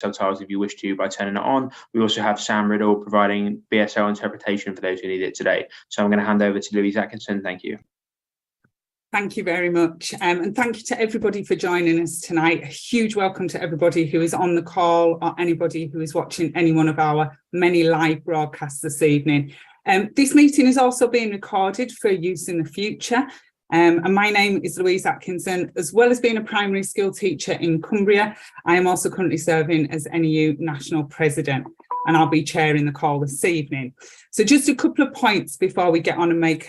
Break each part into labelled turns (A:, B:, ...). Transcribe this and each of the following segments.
A: subtitles if you wish to by turning it on. We also have Sam Riddle providing BSL interpretation for those who need it today. So I'm going to hand over to Louise Atkinson. Thank you.
B: Thank you very much. And thank you to everybody for joining us tonight. A huge welcome to everybody who is on the call or anybody who is watching any one of our many live broadcasts this evening. This meeting is also being recorded for use in the future. And my name is Louise Atkinson. As well as being a primary school teacher in Cumbria, I am also currently serving as NEU National President, and I'll be chairing the call this evening. So just a couple of points before we get on and make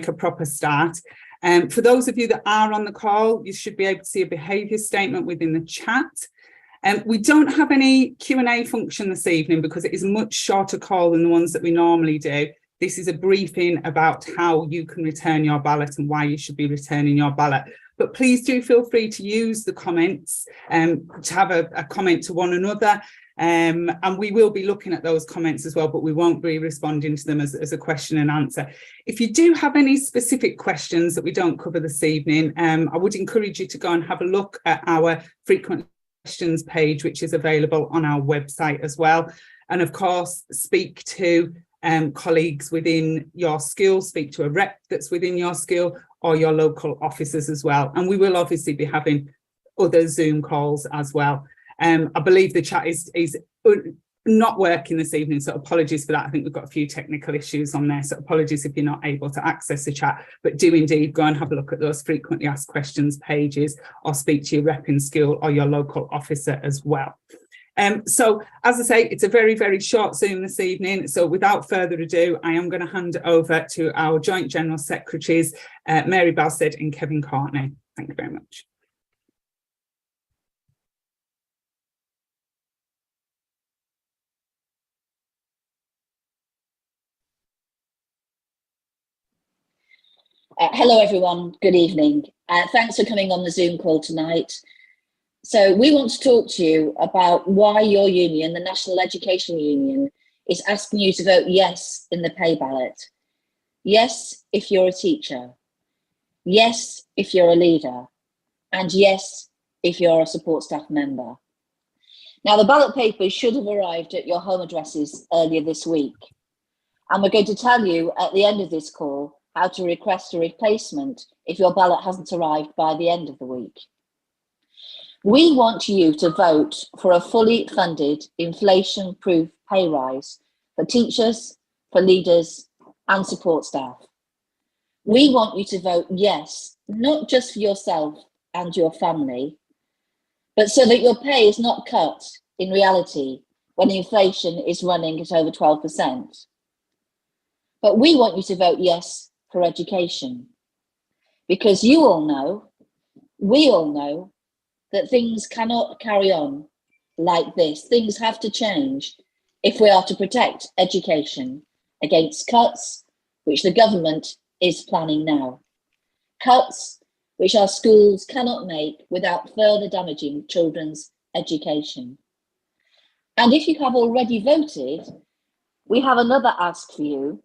B: a proper start. For those of you that are on the call, you should be able to see a behaviour statement within the chat. We don't have any Q&A function this evening because it is a much shorter call than the ones that we normally do. This is a briefing about how you can return your ballot and why you should be returning your ballot. But please do feel free to use the comments to have a comment to one another. And we will be looking at those comments as well, but we won't be responding to them as a question and answer. If you do have any specific questions that we don't cover this evening, I would encourage you to go and have a look at our frequent questions page, which is available on our website as well. And of course, speak to colleagues within your school, speak to a rep that's within your school or your local officers as well. And we will obviously be having other Zoom calls as well. I believe the chat is not working this evening, so apologies for that. I think we've got a few technical issues on there, so apologies if you're not able to access the chat, but do indeed go and have a look at those frequently asked questions pages or speak to your rep in school or your local officer as well. So as I say, it's a very, very short Zoom this evening. So without further ado, I am going to hand it over to our Joint General Secretaries, Mary Balstead and Kevin Courtney. Thank you very much.
C: Hello, everyone. Good evening. Thanks for coming on the Zoom call tonight. So we want to talk to you about why your union, the National Education Union, is asking you to vote yes in the pay ballot. Yes, if you're a teacher. Yes, if you're a leader. And yes, if you're a support staff member. Now, the ballot papers should have arrived at your home addresses earlier this week. And we're going to tell you at the end of this call how to request a replacement if your ballot hasn't arrived by the end of the week. We want you to vote for a fully funded, inflation-proof pay rise for teachers, for leaders, and support staff. We want you to vote yes, not just for yourself and your family, but so that your pay is not cut in reality when inflation is running at over 12%. But we want you to vote yes for education, because you all know, we all know, that things cannot carry on like this. Things have to change if we are to protect education against cuts, which the government is planning now. Cuts which our schools cannot make without further damaging children's education. And if you have already voted, we have another ask for you.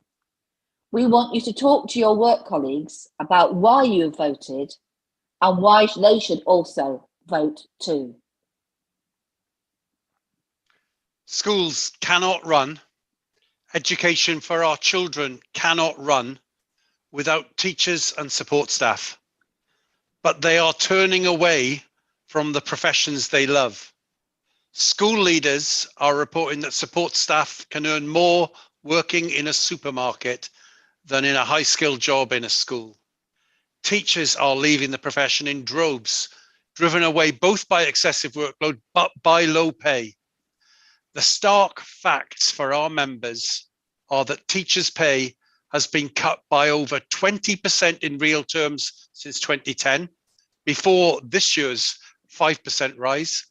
C: We want you to talk to your work colleagues about why you have voted and why they should also vote too.
D: Schools cannot run, education for our children cannot run without teachers and support staff, but they are turning away from the professions they love. School leaders are reporting that support staff can earn more working in a supermarket than in a high-skilled job in a school. Teachers are leaving the profession in droves, driven away both by excessive workload, but by low pay. The stark facts for our members are that teachers' pay has been cut by over 20% in real terms since 2010, before this year's 5% rise.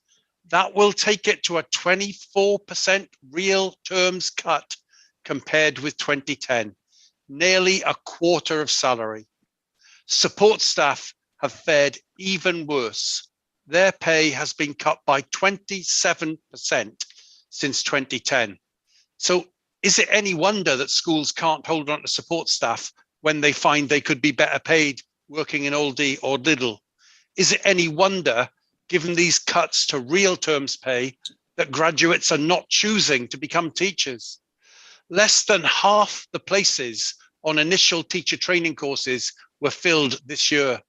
D: That will take it to a 24% real terms cut compared with 2010. Nearly a quarter of salary. Support staff have fared even worse. Their pay has been cut by 27% since 2010. So is it any wonder that schools can't hold on to support staff when they find they could be better paid working in Oldie or Lidl? Is it any wonder, given these cuts to real terms pay, that graduates are not choosing to become teachers. Less than half the places on initial teacher training courses were filled this year.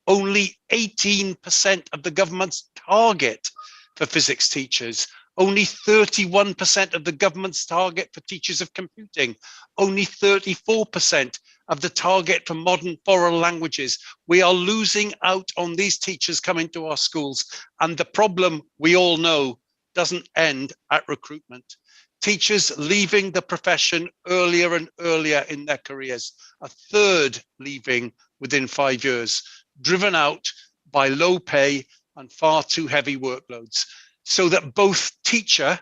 D: Only 18% of the government's target for physics teachers, only 31% of the government's target for teachers of computing, only 34% of the target for modern foreign languages. We are losing out on these teachers coming to our schools, and the problem, we all know, doesn't end at recruitment. Teachers leaving the profession earlier and earlier in their careers, a third leaving within 5 years, driven out by low pay and far too heavy workloads, so that both teacher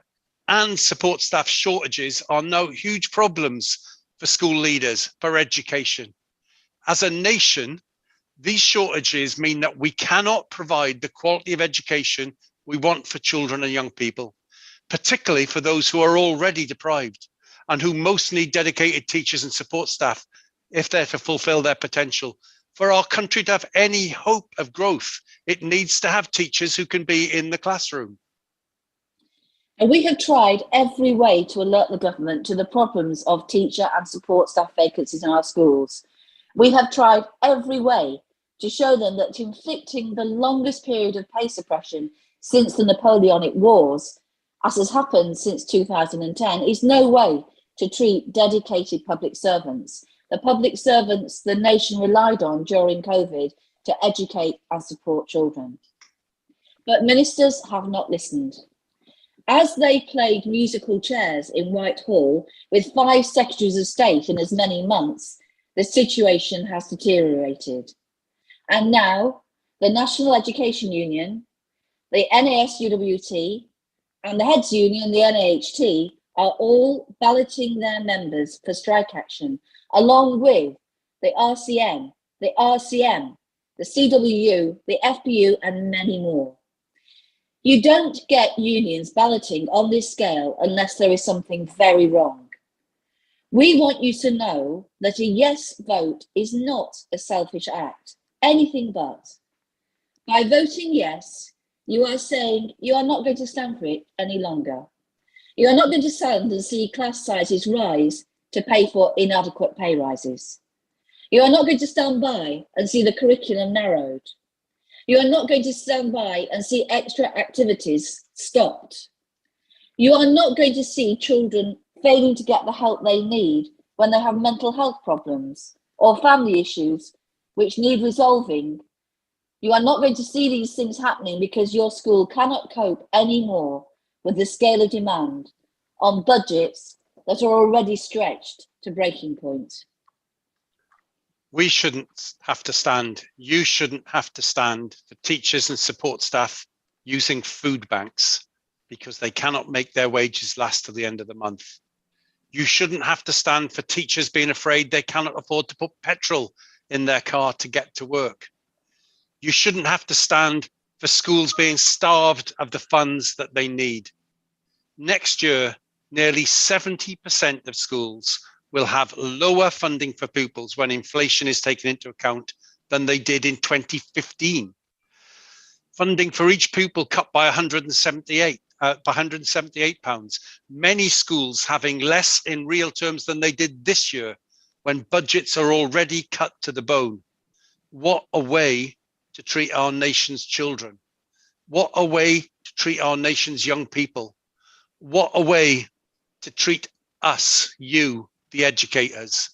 D: and support staff shortages are now huge problems for school leaders, for education. As a nation, these shortages mean that we cannot provide the quality of education we want for children and young people, particularly for those who are already deprived and who most need dedicated teachers and support staff if they're to fulfill their potential. For our country to have any hope of growth, it needs to have teachers who can be in the classroom.
C: And we have tried every way to alert the government to the problems of teacher and support staff vacancies in our schools. We have tried every way to show them that inflicting the longest period of pay suppression since the Napoleonic Wars, as has happened since 2010, is no way to treat dedicated public servants, the public servants the nation relied on during COVID to educate and support children. But ministers have not listened. As they played musical chairs in Whitehall with 5 secretaries of state in as many months, the situation has deteriorated. And now the National Education Union, the NASUWT, and the Heads Union, the NAHT, are all balloting their members for strike action, along with the RCN, the RCM, the CWU, the FPU, and many more. You don't get unions balloting on this scale unless there is something very wrong. We want you to know that a yes vote is not a selfish act, anything but. By voting yes, you are saying you are not going to stand for it any longer. You are not going to stand and see class sizes rise to pay for inadequate pay rises. You are not going to stand by and see the curriculum narrowed. You are not going to stand by and see extra activities stopped. You are not going to see children failing to get the help they need when they have mental health problems or family issues which need resolving. You are not going to see these things happening because your school cannot cope anymore with the scale of demand on budgets that are already stretched to breaking point.
D: We shouldn't have to stand, you shouldn't have to stand for teachers and support staff using food banks because they cannot make their wages last till the end of the month. You shouldn't have to stand for teachers being afraid they cannot afford to put petrol in their car to get to work. You shouldn't have to stand for schools being starved of the funds that they need. Next year, nearly 70% of schools will have lower funding for pupils when inflation is taken into account than they did in 2015. Funding for each pupil cut by £178. Many schools having less in real terms than they did this year when budgets are already cut to the bone. What a way to treat our nation's children. What a way to treat our nation's young people. What a way to treat us, you, the educators.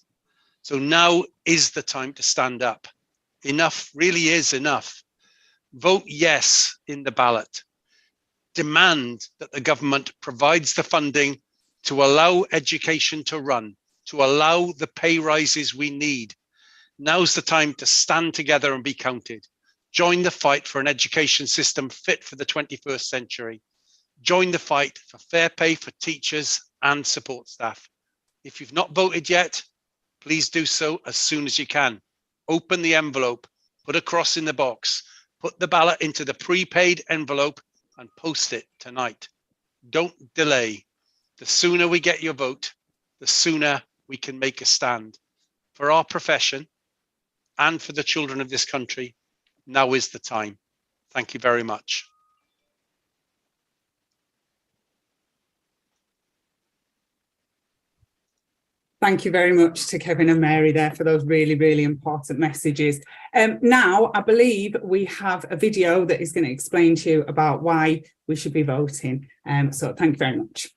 D: So now is the time to stand up. Enough really is enough. Vote yes in the ballot. Demand that the government provides the funding to allow education to run, to allow the pay rises we need. Now's the time to stand together and be counted. Join the fight for an education system fit for the 21st century. Join the fight for fair pay for teachers and support staff. If you've not voted yet, please do so as soon as you can. Open the envelope, put a cross in the box, put the ballot into the prepaid envelope and post it tonight. Don't delay. The sooner we get your vote, the sooner we can make a stand. For our profession and for the children of this country, now is the time. Thank you very much.
B: Thank you very much to Kevin and Mary there for those really, really important messages. Now, I believe we have a video that is going to explain to you about why we should be voting. So thank you very much.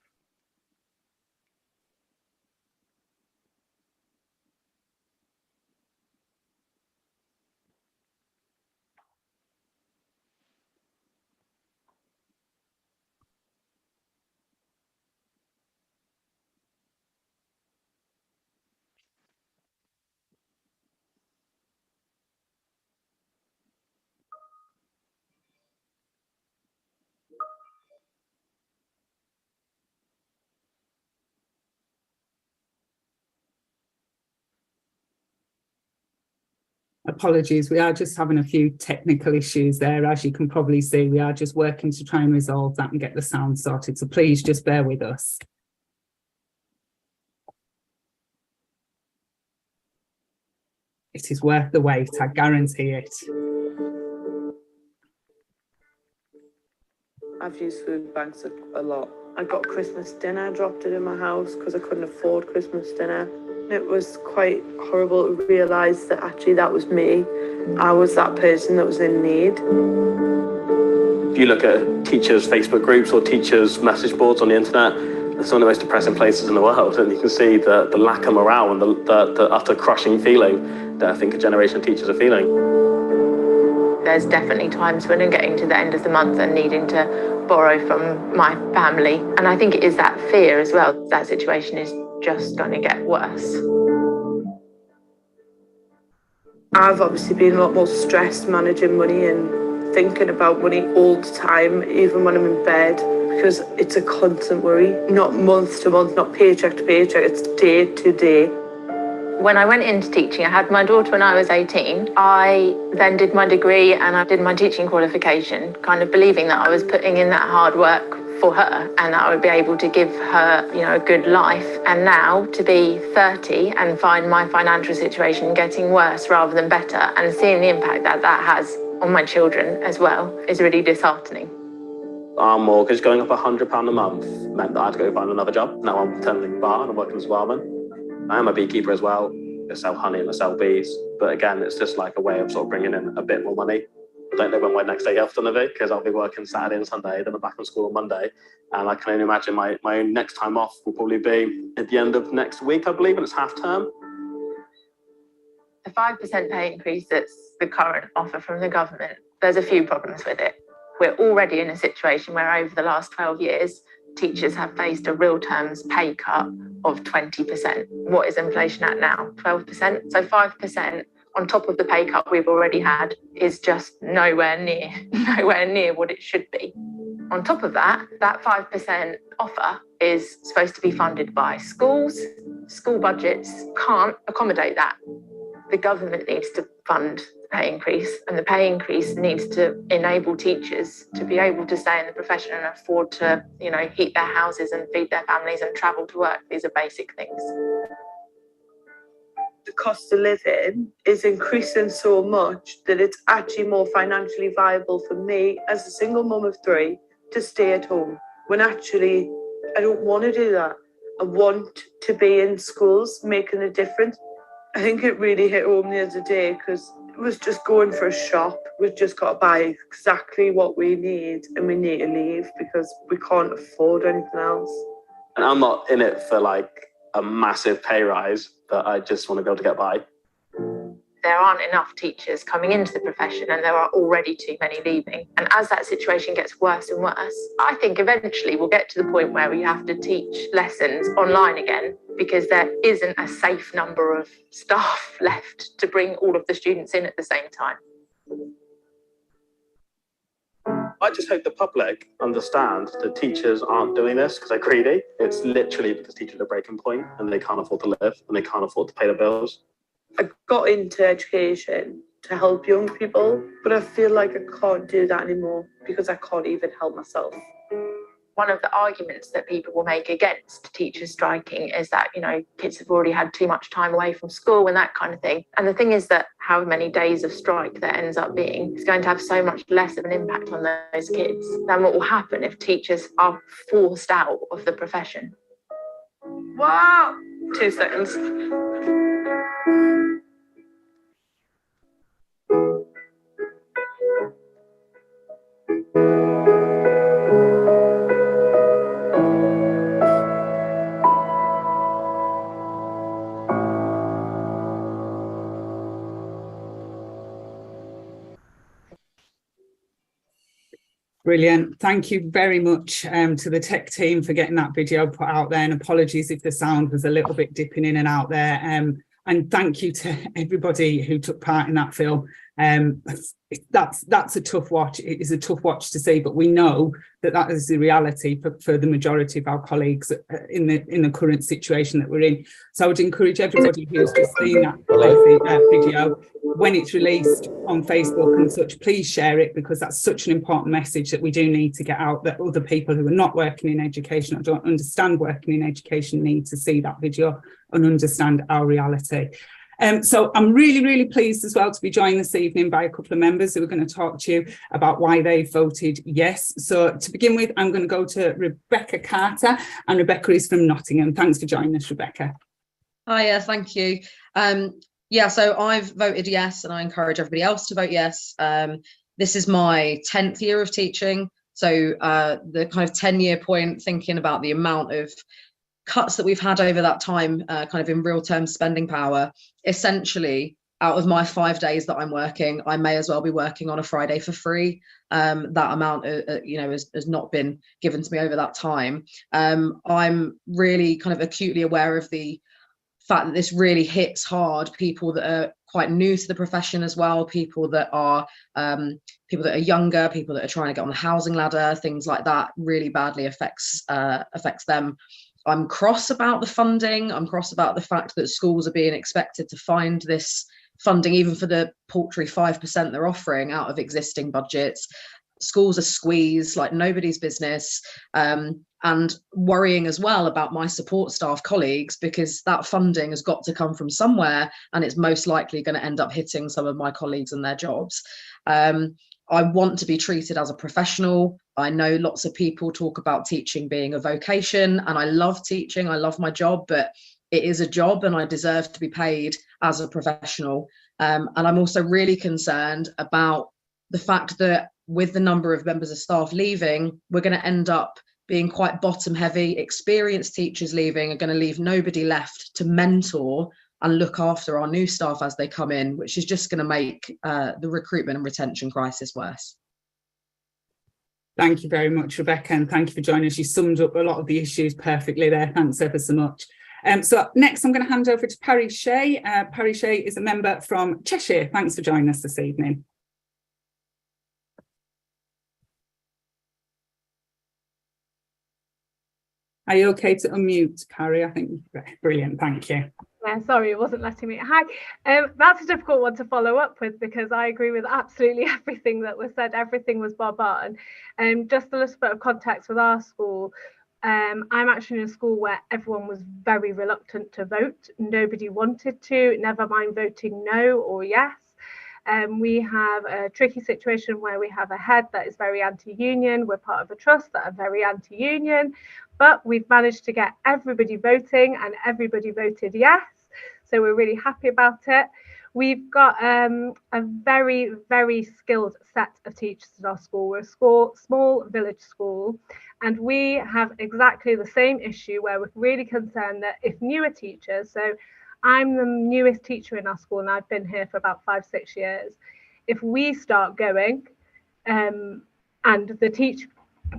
B: Apologies, we are just having a few technical issues there. As you can probably see, we are just working to try and resolve that and get the sound sorted. So please just bear with us. It is worth the wait, I guarantee it.
E: I've used food banks a lot. I got Christmas dinner, dropped it in my house because I couldn't afford Christmas dinner. It was quite horrible to realise that actually that was me. I was that person that was in need.
F: If you look at teachers' Facebook groups or teachers' message boards on the internet, it's one of the most depressing places in the world, and you can see the lack of morale and the utter crushing feeling that I think a generation of teachers are feeling.
G: There's definitely times when I'm getting to the end of the month and needing to borrow from my family. And I think it is that fear as well. That situation is just going to get worse.
E: I've obviously been a lot more stressed managing money and thinking about money all the time, even when I'm in bed, because it's a constant worry. Not month to month, not paycheck to paycheck, it's day to day.
G: When I went into teaching, I had my daughter when I was 18. I then did my degree and I did my teaching qualification, kind of believing that I was putting in that hard work for her and that I would be able to give her, a good life. And now to be 30 and find my financial situation getting worse rather than better and seeing the impact that that has on my children as well is really disheartening.
F: Our mortgage going up £100 a month meant that I had to go find another job. Now I'm tending bar and I'm working as a barman. I am a beekeeper as well. I sell honey and I sell bees. But again, it's just like a way of sort of bringing in a bit more money. I don't know when my next day off is going to be because I'll be working Saturday and Sunday, then I'm back on school on Monday. And I can only imagine my next time off will probably be at the end of next week, I believe, and it's half term.
G: The 5% pay increase that's the current offer from the government, there's a few problems with it. We're already in a situation where over the last 12 years, teachers have faced a real terms pay cut of 20%. What is inflation at now? 12%? So 5% on top of the pay cut we've already had is just nowhere near what it should be. On top of that, that 5% offer is supposed to be funded by schools. School budgets can't accommodate that. The government needs to fund the pay increase, and the pay increase needs to enable teachers to be able to stay in the profession and afford to, heat their houses and feed their families and travel to work. These are basic things.
E: The cost of living is increasing so much that it's actually more financially viable for me as a single mum of 3 to stay at home, when actually I don't want to do that. I want to be in schools making a difference. I think it really hit home the other day because it was just going for a shop. We've just got to buy exactly what we need and we need to leave because we can't afford anything else.
F: And I'm not in it for like a massive pay rise, but I just want to be able to get by.
G: There aren't enough teachers coming into the profession and there are already too many leaving. And as that situation gets worse and worse, I think eventually we'll get to the point where we have to teach lessons online again because there isn't a safe number of staff left to bring all of the students in at the same time.
F: I just hope the public understand that teachers aren't doing this because they're greedy. It's literally because teachers are breaking point and they can't afford to live and they can't afford to pay the bills.
E: I got into education to help young people, but I feel like I can't do that anymore because I can't even help myself.
G: One of the arguments that people will make against teachers striking is that, kids have already had too much time away from school and that kind of thing. And the thing is that how many days of strike there ends up being is going to have so much less of an impact on those kids than what will happen if teachers are forced out of the profession.
E: Wow! 2 seconds.
B: Brilliant. Thank you very much to the tech team for getting that video put out there, and apologies if the sound was a little bit dipping in and out there. And thank you to everybody who took part in that film. That's a tough watch. It is a tough watch to see, but we know that that is the reality for the majority of our colleagues in the current situation that we're in. So I would encourage everybody who's just seen that video, when it's released on Facebook and such, please share it, because that's such an important message that we do need to get out, that other people who are not working in education or don't understand working in education need to see that video and understand our reality. So I'm really, really pleased as well to be joined this evening by a couple of members who are going to talk to you about why they voted yes. So to begin with, I'm going to go to Rebecca Carter, and Rebecca is from Nottingham. Thanks for joining us, Rebecca.
H: Hiya, thank you. Yeah, so I've voted yes, and I encourage everybody else to vote yes. This is my 10th year of teaching. So the kind of 10-year point, thinking about the amount of cuts that we've had over that time, kind of in real terms spending power, essentially out of my 5 days that I'm working, I may as well be working on a Friday for free. That amount has not been given to me over that time. I'm really kind of acutely aware of the fact that this really hits hard people that are quite new to the profession as well, people that are younger, people that are trying to get on the housing ladder, things like that really badly affects them. I'm cross about the funding. I'm cross about the fact that schools are being expected to find this funding, even for the paltry 5% they're offering out of existing budgets. Schools are squeezed like nobody's business, and worrying as well about my support staff colleagues, because that funding has got to come from somewhere, and it's most likely going to end up hitting some of my colleagues and their jobs. I want to be treated as a professional. I know lots of people talk about teaching being a vocation, and I love teaching. I love my job, but it is a job and I deserve to be paid as a professional. And I'm also really concerned about the fact that with the number of members of staff leaving, we're going to end up being quite bottom heavy. Experienced teachers leaving are going to leave nobody left to mentor and look after our new staff as they come in, which is just going to make the recruitment and retention crisis worse.
B: Thank you very much, Rebecca, and thank you for joining us. You summed up a lot of the issues perfectly there. Thanks ever so much. So next I'm going to hand over to Parry Shea. Parry Shea is a member from Cheshire. Thanks for joining us this evening. Are you okay to unmute, Parry? I think brilliant, thank you.
I: Yeah, sorry, it wasn't letting me. Hi, that's a difficult one to follow up with, because I agree with absolutely everything that was said. Everything was bob on. Just a little bit of context with our school. I'm actually in a school where everyone was very reluctant to vote. Nobody wanted to, never mind voting no or yes. We have a tricky situation where we have a head that is very anti-union. We're part of a trust that are very anti-union, but we've managed to get everybody voting, and everybody voted yes. So we're really happy about it. We've got a very, very skilled set of teachers at our school. We're a small village school, and we have exactly the same issue where we're really concerned that if newer teachers, so I'm the newest teacher in our school and I've been here for about 5-6 years. If we start going and the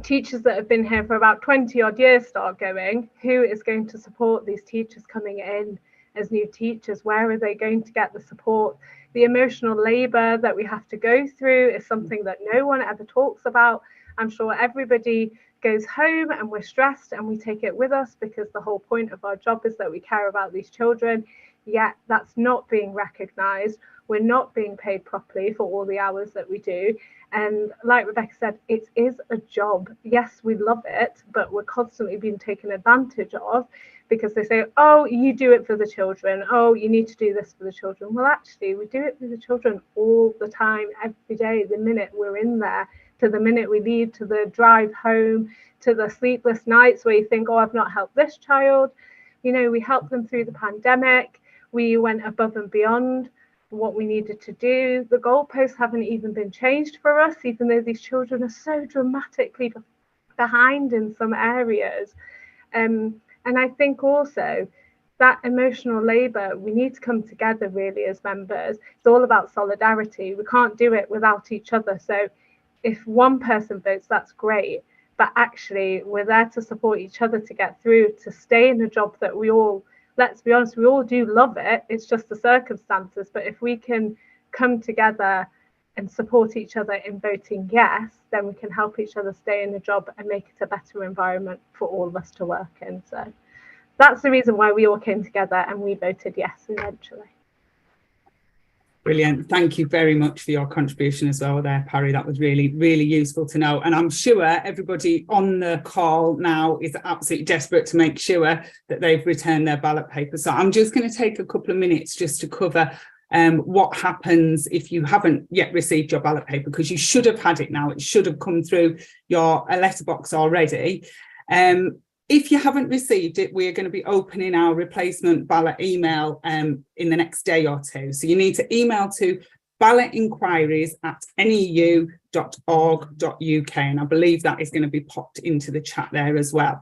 I: teachers that have been here for about 20 odd years start going, who is going to support these teachers coming in as new teachers? Where are they going to get the support? The emotional labour that we have to go through is something that no one ever talks about. I'm sure everybody goes home and we're stressed and we take it with us, because the whole point of our job is that we care about these children, yet that's not being recognised. We're not being paid properly for all the hours that we do. And like Rebecca said, it is a job. Yes, we love it, but we're constantly being taken advantage of, because they say, oh, you do it for the children. Oh, you need to do this for the children. Well, actually, we do it for the children all the time, every day, the minute we're in there, to the minute we leave, to the drive home, to the sleepless nights where you think, oh, I've not helped this child. We helped them through the pandemic. We went above and beyond what we needed to do. The goalposts haven't even been changed for us, even though these children are so dramatically behind in some areas. And I think also that emotional labour, we need to come together really as members. It's all about solidarity. We can't do it without each other. So if one person votes, that's great. But actually, we're there to support each other to get through, to stay in a job that we all, let's be honest, we all do love it. It's just the circumstances. But if we can come together and support each other in voting yes, then we can help each other stay in the job and make it a better environment for all of us to work in. So that's the reason why we all came together and we voted yes eventually.
B: Brilliant. Thank you very much for your contribution as well there, Parry. That was really, really useful to know. And I'm sure everybody on the call now is absolutely desperate to make sure that they've returned their ballot paper. So I'm just going to take a couple of minutes just to cover what happens if you haven't yet received your ballot paper, because you should have had it now. It should have come through your letterbox already. If you haven't received it, we're going to be opening our replacement ballot email in the next day or two. So you need to email to ballotinquiries@neu.org.uk, and I believe that is going to be popped into the chat there as well.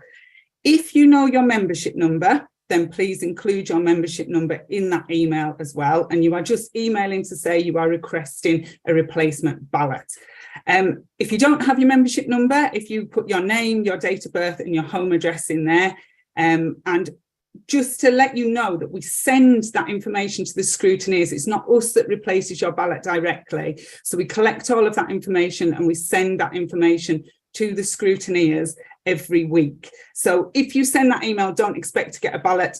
B: If you know your membership number, then please include your membership number in that email as well. And you are just emailing to say you are requesting a replacement ballot. If you don't have your membership number, if you put your name, your date of birth and your home address in there, and just to let you know that we send that information to the scrutineers. It's not us that replaces your ballot directly. So we collect all of that information and we send that information to the scrutineers every week. So if you send that email, don't expect to get a ballot,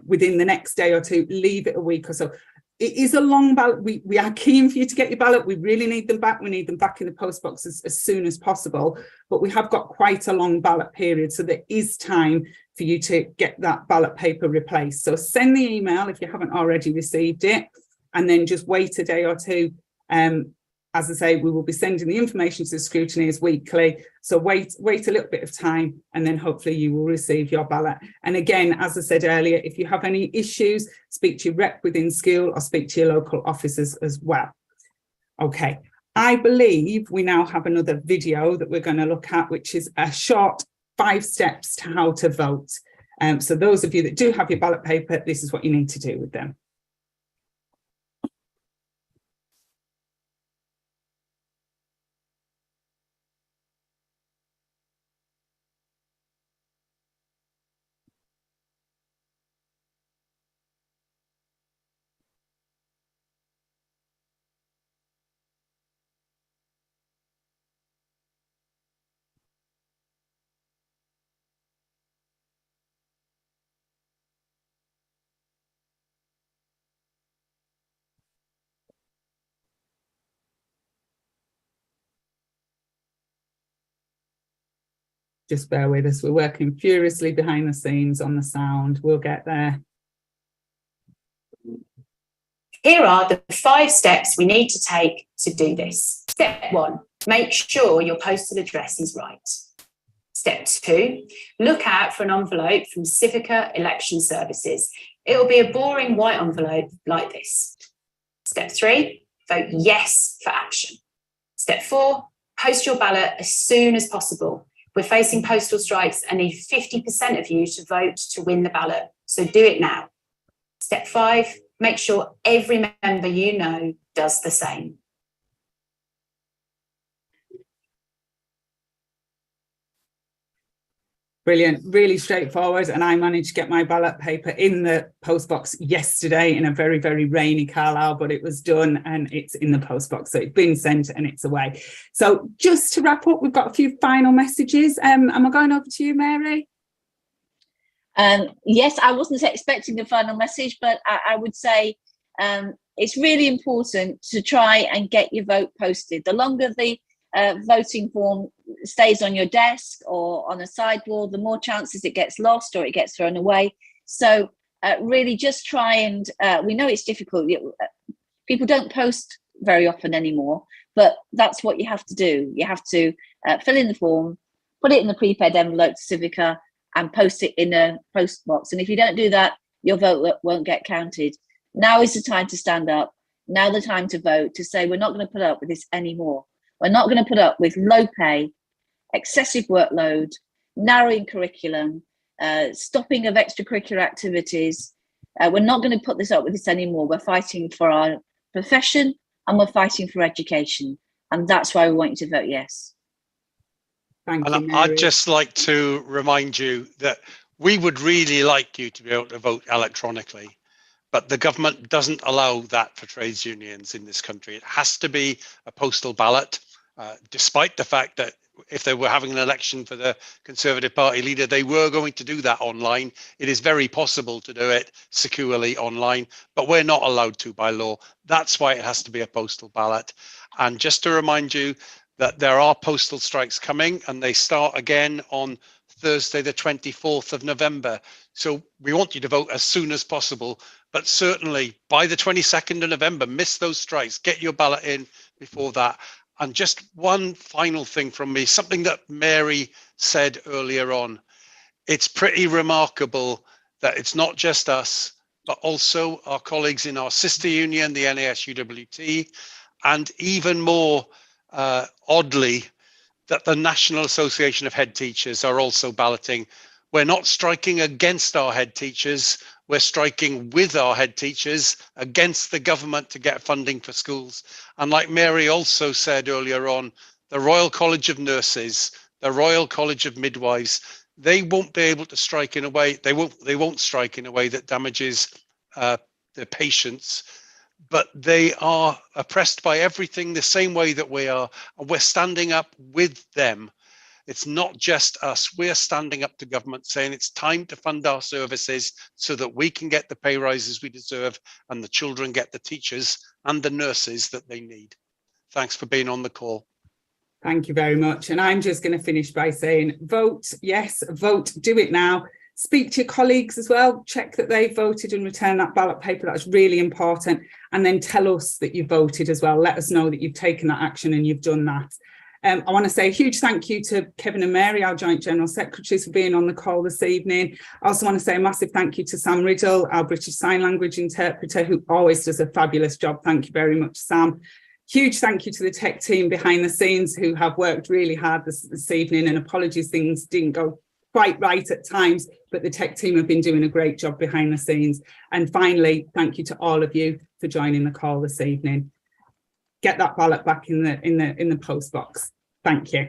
B: within the next day or two. Leave it a week or so. It is a long ballot. We are keen for you to get your ballot. We really need them back. We need them back in the post box as soon as possible. But we have got quite a long ballot period, so there is time for you to get that ballot paper replaced. So send the email if you haven't already received it, and then just wait a day or two. As I say, we will be sending the information to the scrutineers weekly. So wait a little bit of time, and then hopefully you will receive your ballot. And again, as I said earlier, if you have any issues, speak to your rep within school or speak to your local officers as well. Okay, I believe we now have another video that we're going to look at, which is a short 5 steps to how to vote. So those of you that do have your ballot paper, this is what you need to do with them. Just bear with us. We're working furiously behind the scenes on the sound. We'll get there.
J: Here are the 5 steps we need to take to do this. Step 1, make sure your postal address is right. Step 2, look out for an envelope from Civica Election Services. It will be a boring white envelope like this. Step 3, vote yes for action. Step 4, post your ballot as soon as possible. We're facing postal strikes and need 50% of you to vote to win the ballot. So do it now. Step 5, make sure every member you know does the same.
B: Brilliant, really straightforward. And I managed to get my ballot paper in the postbox yesterday in a very, very rainy Carlisle, but it was done and it's in the postbox. So it's been sent and it's away. So just to wrap up, we've got a few final messages. Am I going over to you, Mary?
C: Yes, I wasn't expecting a final message, but I would say it's really important to try and get your vote posted. The longer the voting form stays on your desk or on a sidewall, the more chances it gets lost or it gets thrown away. So really just try and, we know it's difficult. People don't post very often anymore, but that's what you have to do. You have to fill in the form, put it in the prepaid envelope to Civica, and post it in a post box. And if you don't do that, your vote won't get counted. Now is the time to stand up. Now the time to vote, to say we're not going to put up with this anymore. We're not going to put up with low pay, excessive workload, narrowing curriculum, stopping of extracurricular activities. We're not going to put this up with this anymore. We're fighting for our profession and we're fighting for education. And that's why we want you to vote yes.
B: Thank you, Mary.
D: I'd just like to remind you that we would really like you to be able to vote electronically, but the government doesn't allow that for trades unions in this country. It has to be a postal ballot, despite the fact that if they were having an election for the Conservative Party leader, they were going to do that online. It is very possible to do it securely online, but we're not allowed to by law. That's why it has to be a postal ballot. And just to remind you that there are postal strikes coming, and they start again on Thursday, the 24th of November. So we want you to vote as soon as possible, but certainly by the 22nd of November, miss those strikes, get your ballot in before that. And just one final thing from me, something that Mary said earlier on. It's pretty remarkable that it's not just us, but also our colleagues in our sister union, the NASUWT, and even more oddly, that the National Association of Head Teachers are also balloting. We're not striking against our head teachers. We're striking with our head teachers against the government to get funding for schools. And like Mary also said earlier on, the Royal College of Nurses, the Royal College of Midwives, they won't be able to strike in a way, they won't strike in a way that damages the patients, but they are oppressed by everything the same way that we are, and we're standing up with them. It's not just us. We're standing up to government saying it's time to fund our services so that we can get the pay rises we deserve and the children get the teachers and the nurses that they need. Thanks for being on the call.
B: Thank you very much. And I'm just going to finish by saying vote yes, vote, do it now. Speak to your colleagues as well, check that they voted and return that ballot paper. That's really important. And then tell us that you voted as well. Let us know that you've taken that action and you've done that. I want to say a huge thank you to Kevin and Mary, our Joint General Secretaries, for being on the call this evening. I also want to say a massive thank you to Sam Riddle, our British Sign Language interpreter, who always does a fabulous job. Thank you very much, Sam. Huge thank you to the tech team behind the scenes who have worked really hard this evening, and apologies things didn't go quite right at times, but the tech team have been doing a great job behind the scenes. And finally, thank you to all of you for joining the call this evening. Get that ballot back in the post box. Thank you.